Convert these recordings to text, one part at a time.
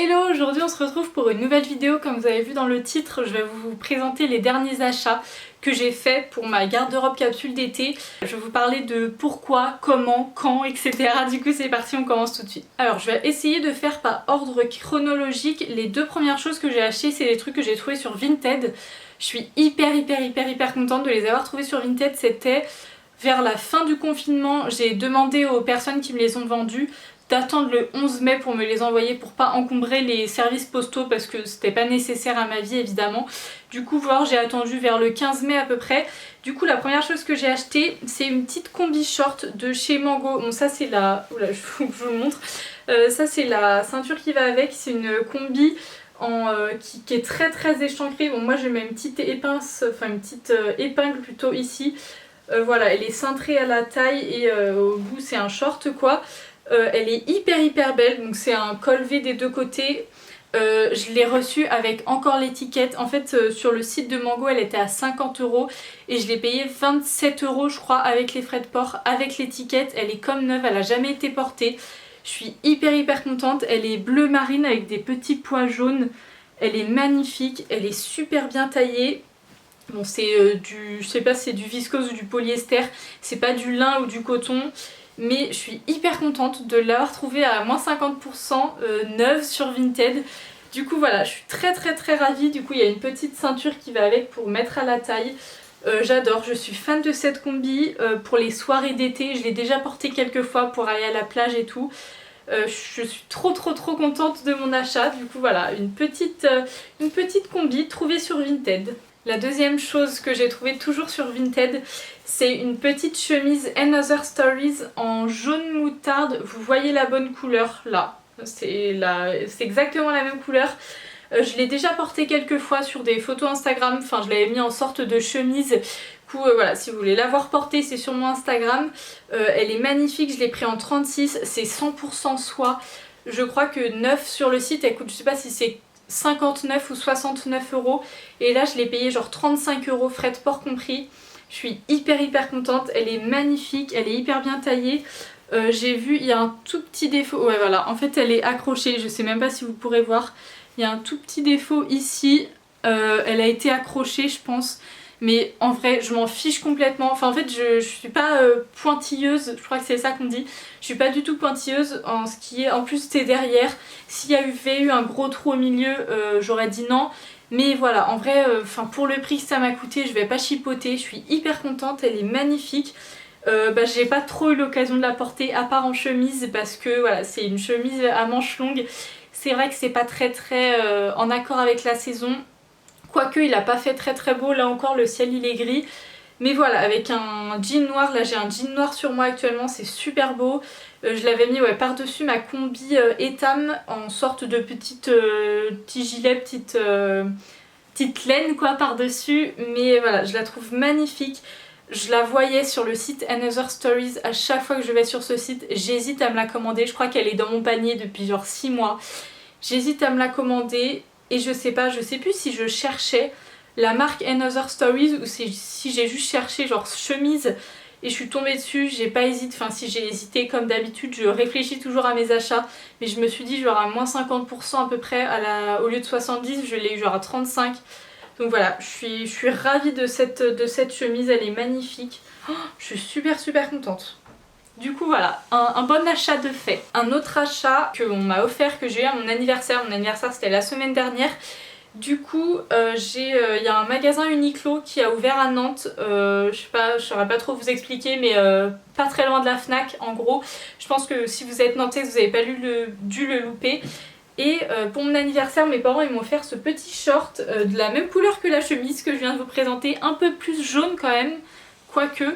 Hello, aujourd'hui on se retrouve pour une nouvelle vidéo. Comme vous avez vu dans le titre, je vais vous présenter les derniers achats que j'ai fait pour ma garde-robe capsule d'été. Je vais vous parler de pourquoi, comment, quand, etc. Du coup c'est parti, on commence tout de suite. Alors je vais essayer de faire par ordre chronologique. Les deux premières choses que j'ai achetées, c'est des trucs que j'ai trouvés sur Vinted. Je suis hyper contente de les avoir trouvés sur Vinted. C'était vers la fin du confinement. J'ai demandé aux personnes qui me les ont vendus d'attendre le 11 mai pour me les envoyer pour pas encombrer les services postaux parce que c'était pas nécessaire à ma vie évidemment. Du coup j'ai attendu vers le 15 mai à peu près. Du coup la première chose que j'ai acheté c'est une petite combi short de chez Mango. Bon ça c'est la... Oula, je vous le montre. Ça c'est la ceinture qui va avec, c'est une combi qui est très échancrée. Bon moi j'ai mis une petite épince, enfin une petite épingle plutôt ici. Voilà, elle est cintrée à la taille et au bout c'est un short quoi. Elle est hyper belle, donc c'est un col V des deux côtés. Je l'ai reçue avec encore l'étiquette. En fait sur le site de Mango elle était à 50 € et je l'ai payée 27 € je crois avec les frais de port, avec l'étiquette. Elle est comme neuve, elle a jamais été portée. Je suis hyper contente. Elle est bleu marine avec des petits pois jaunes. Elle est magnifique, elle est super bien taillée. Bon c'est je sais pas si c'est du viscose ou du polyester, c'est pas du lin ou du coton. Mais je suis hyper contente de l'avoir trouvée à moins 50% neuve sur Vinted. Du coup voilà, je suis très ravie. Du coup il y a une petite ceinture qui va avec pour mettre à la taille. J'adore, je suis fan de cette combi pour les soirées d'été. Je l'ai déjà portée quelques fois pour aller à la plage et tout. Je suis trop contente de mon achat. Du coup voilà, une petite combi trouvée sur Vinted. La deuxième chose que j'ai trouvée toujours sur Vinted, c'est une petite chemise Another Stories en jaune moutarde. Vous voyez la bonne couleur là, c'est exactement la même couleur. Je l'ai déjà portée quelques fois sur des photos Instagram, enfin je l'avais mis en sorte de chemise. Du coup voilà, si vous voulez l'avoir portée c'est sur mon Instagram. Elle est magnifique, je l'ai pris en 36, c'est 100% soie. Je crois que neuf sur le site elle coûte, je sais pas si c'est 59 ou 69 € et là je l'ai payé genre 35 € frais de port compris. Je suis hyper contente, elle est magnifique, elle est hyper bien taillée. J'ai vu il y a un tout petit défaut, ouais voilà, en fait elle est accrochée, je sais même pas si vous pourrez voir. Il y a un tout petit défaut ici, elle a été accrochée je pense. Mais en vrai je m'en fiche complètement. Enfin en fait je suis pas pointilleuse, je crois que c'est ça qu'on dit. Je suis pas du tout pointilleuse en ce qui est, en plus c'est derrière. S'il y avait eu un gros trou au milieu j'aurais dit non. Mais voilà, en vrai pour le prix que ça m'a coûté je vais pas chipoter. Je suis hyper contente, elle est magnifique. J'ai pas trop eu l'occasion de la porter à part en chemise parce que voilà c'est une chemise à manches longues. C'est vrai que c'est pas très en accord avec la saison. Quoique il a pas fait très beau, là encore le ciel il est gris. Mais voilà, avec un jean noir, là j'ai un jean noir sur moi actuellement, c'est super beau. Je l'avais mis ouais, par-dessus ma combi Etam en sorte de petit gilet, petite laine quoi par-dessus. Mais voilà, je la trouve magnifique. Je la voyais sur le site Another Stories, à chaque fois que je vais sur ce site, j'hésite à me la commander. Je crois qu'elle est dans mon panier depuis genre 6 mois. J'hésite à me la commander. Et je sais plus si je cherchais la marque Another Stories ou si j'ai juste cherché genre chemise et je suis tombée dessus, j'ai pas hésité, enfin si j'ai hésité comme d'habitude, je réfléchis toujours à mes achats, mais je me suis dit genre à moins 50% à peu près, au lieu de 70, je l'ai eu genre à 35. Donc voilà, je suis ravie de cette chemise, elle est magnifique. Oh, je suis super contente. Du coup voilà, un bon achat de fait. Un autre achat qu'on m'a offert, que j'ai eu à mon anniversaire c'était la semaine dernière. Du coup il y a un magasin Uniqlo qui a ouvert à Nantes, je saurais pas trop vous expliquer mais pas très loin de la Fnac en gros. Je pense que si vous êtes nantais vous n'avez pas dû le louper. Et pour mon anniversaire mes parents ils m'ont offert ce petit short de la même couleur que la chemise que je viens de vous présenter, un peu plus jaune quand même, quoique.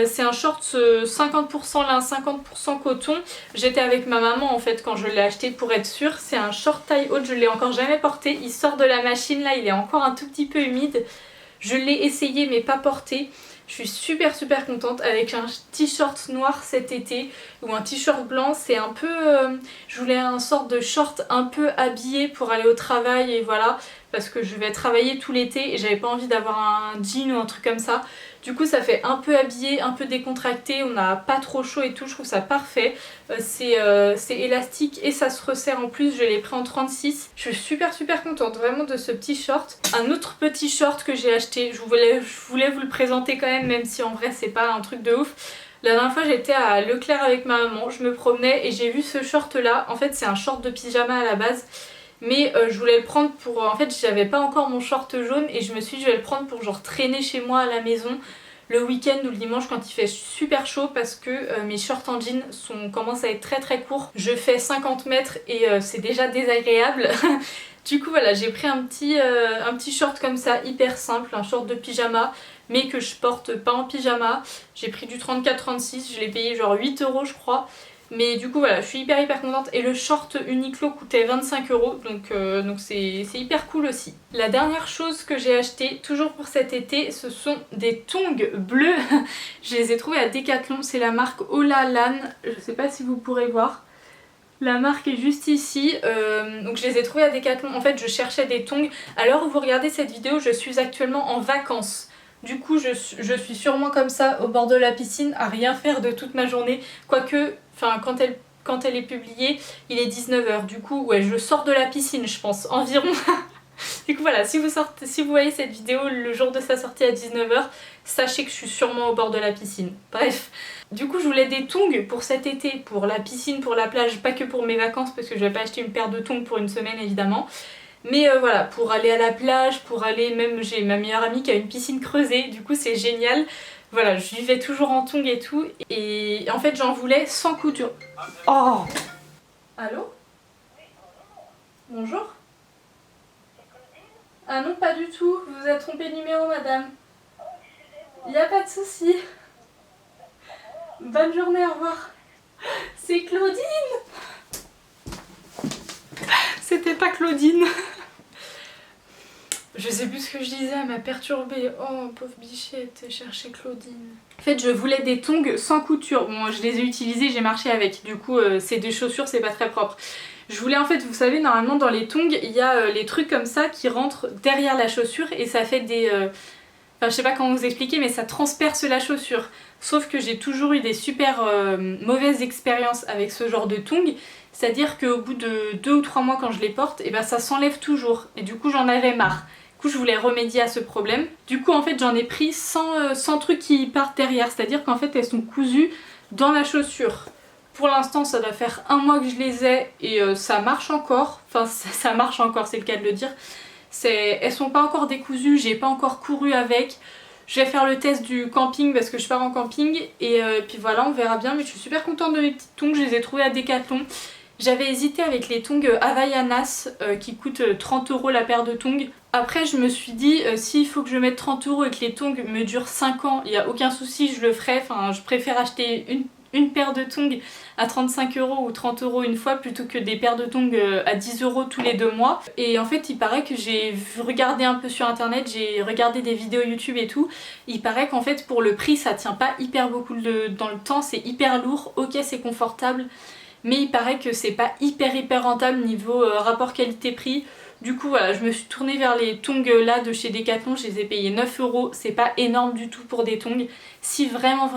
C'est un short 50% lin, 50% coton. J'étais avec ma maman en fait quand je l'ai acheté pour être sûre. C'est un short taille haute, je l'ai encore jamais porté. Il sort de la machine là, il est encore un tout petit peu humide. Je l'ai essayé mais pas porté. Je suis super contente avec un t-shirt noir cet été ou un t-shirt blanc. C'est un peu... je voulais un sorte de short un peu habillé pour aller au travail et voilà. parce que je vais travailler tout l'été et j'avais pas envie d'avoir un jean ou un truc comme ça. Du coup ça fait un peu habillé, un peu décontracté, on n'a pas trop chaud et tout, je trouve ça parfait. C'est élastique et ça se resserre en plus, je l'ai pris en 36. Je suis super contente vraiment de ce petit short. Un autre petit short que j'ai acheté, je voulais vous le présenter quand même si en vrai c'est pas un truc de ouf. La dernière fois j'étais à Leclerc avec ma maman, je me promenais et j'ai vu ce short là. En fait c'est un short de pyjama à la base. Mais je voulais le prendre pour... en fait j'avais pas encore mon short jaune et je me suis dit je vais le prendre pour genre traîner chez moi à la maison le week-end ou le dimanche quand il fait super chaud parce que mes shorts en jean commencent à être très courts. Je fais 50 mètres et c'est déjà désagréable. Du coup voilà, j'ai pris un petit short comme ça hyper simple, un short de pyjama mais que je porte pas en pyjama. J'ai pris du 34-36, je l'ai payé genre 8 € je crois. Mais du coup voilà, je suis hyper contente et le short Uniqlo coûtait 25 € donc c'est hyper cool aussi. La dernière chose que j'ai acheté, toujours pour cet été, ce sont des tongs bleus. Je les ai trouvés à Decathlon, c'est la marque Olalan, je sais pas si vous pourrez voir. La marque est juste ici, donc je les ai trouvés à Decathlon. En fait je cherchais des tongs. À l'heure où vous regardez cette vidéo, je suis actuellement en vacances. Du coup je suis sûrement comme ça au bord de la piscine à rien faire de toute ma journée. Quoique, enfin quand elle est publiée, il est 19 h. Du coup ouais, je sors de la piscine je pense environ. Du coup voilà, si vous voyez cette vidéo le jour de sa sortie à 19 h, sachez que je suis sûrement au bord de la piscine. Bref. Du coup je voulais des tongs pour cet été, pour la piscine, pour la plage, pas que pour mes vacances parce que je vais pas acheter une paire de tongs pour une semaine évidemment. Mais voilà, pour aller à la plage, pour aller même, j'ai ma meilleure amie qui a une piscine creusée, du coup c'est génial. Voilà, je vivais toujours en tongs et tout, et en fait j'en voulais sans couture. Oh! Allô? Bonjour? Ah non, pas du tout, vous vous êtes trompé de numéro madame. Il n'y a pas de souci. Bonne journée, au revoir. C'est Claudine! C'était pas Claudine. Je sais plus ce que je disais, elle m'a perturbée. Oh pauvre bichette, chercher Claudine. En fait je voulais des tongs sans couture. Bon je les ai utilisés, j'ai marché avec. Du coup c'est des chaussures, c'est pas très propre. Je voulais en fait, vous savez normalement dans les tongs il y a les trucs comme ça qui rentrent derrière la chaussure et ça fait des... Enfin je sais pas comment vous expliquer mais ça transperce la chaussure. Sauf que j'ai toujours eu des super mauvaises expériences avec ce genre de tongs. C'est-à-dire qu'au bout de 2 ou 3 mois quand je les porte, et ben ça s'enlève toujours. Et du coup j'en avais marre. Du coup je voulais remédier à ce problème. Du coup en fait j'en ai pris sans trucs qui partent derrière. C'est-à-dire qu'en fait elles sont cousues dans la chaussure. Pour l'instant ça doit faire 1 mois que je les ai et ça marche encore. Enfin ça marche encore, c'est le cas de le dire. Elles sont pas encore décousues, j'ai pas encore couru avec. Je vais faire le test du camping parce que je pars en camping et puis voilà on verra bien. Mais je suis super contente de mes petites tongs, je les ai trouvées à Decathlon. J'avais hésité avec les tongs Havaianas qui coûtent 30 € la paire de tongs. Après je me suis dit s'il faut que je mette 30 € et que les tongs me durent 5 ans, il n'y a aucun souci, je le ferai. Enfin je préfère acheter une paire de tongs à 35 € ou 30 € une fois plutôt que des paires de tongs à 10 € tous les 2 mois. Et en fait il paraît que j'ai regardé un peu sur internet, j'ai regardé des vidéos YouTube et tout. Il paraît qu'en fait pour le prix ça tient pas hyper beaucoup dans le temps, c'est hyper lourd, ok c'est confortable. Mais il paraît que c'est pas hyper rentable niveau rapport qualité-prix. Du coup voilà, je me suis tournée vers les tongs là de chez Decathlon, je les ai payés 9 €, c'est pas énorme du tout pour des tongs. Si vraiment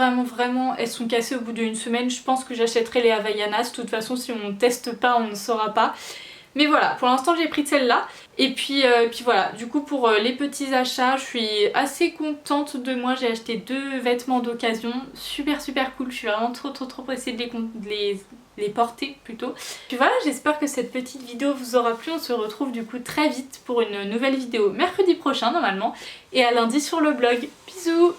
elles sont cassées au bout d'une semaine, je pense que j'achèterai les Havaianas. De toute façon si on teste pas on ne saura pas. Mais voilà, pour l'instant j'ai pris de celle-là. Et puis voilà, du coup pour les petits achats, je suis assez contente de moi. J'ai acheté 2 vêtements d'occasion, super cool. Je suis vraiment trop pressée de les porter plutôt. Puis voilà, j'espère que cette petite vidéo vous aura plu. On se retrouve du coup très vite pour une nouvelle vidéo mercredi prochain normalement. Et à lundi sur le blog. Bisous!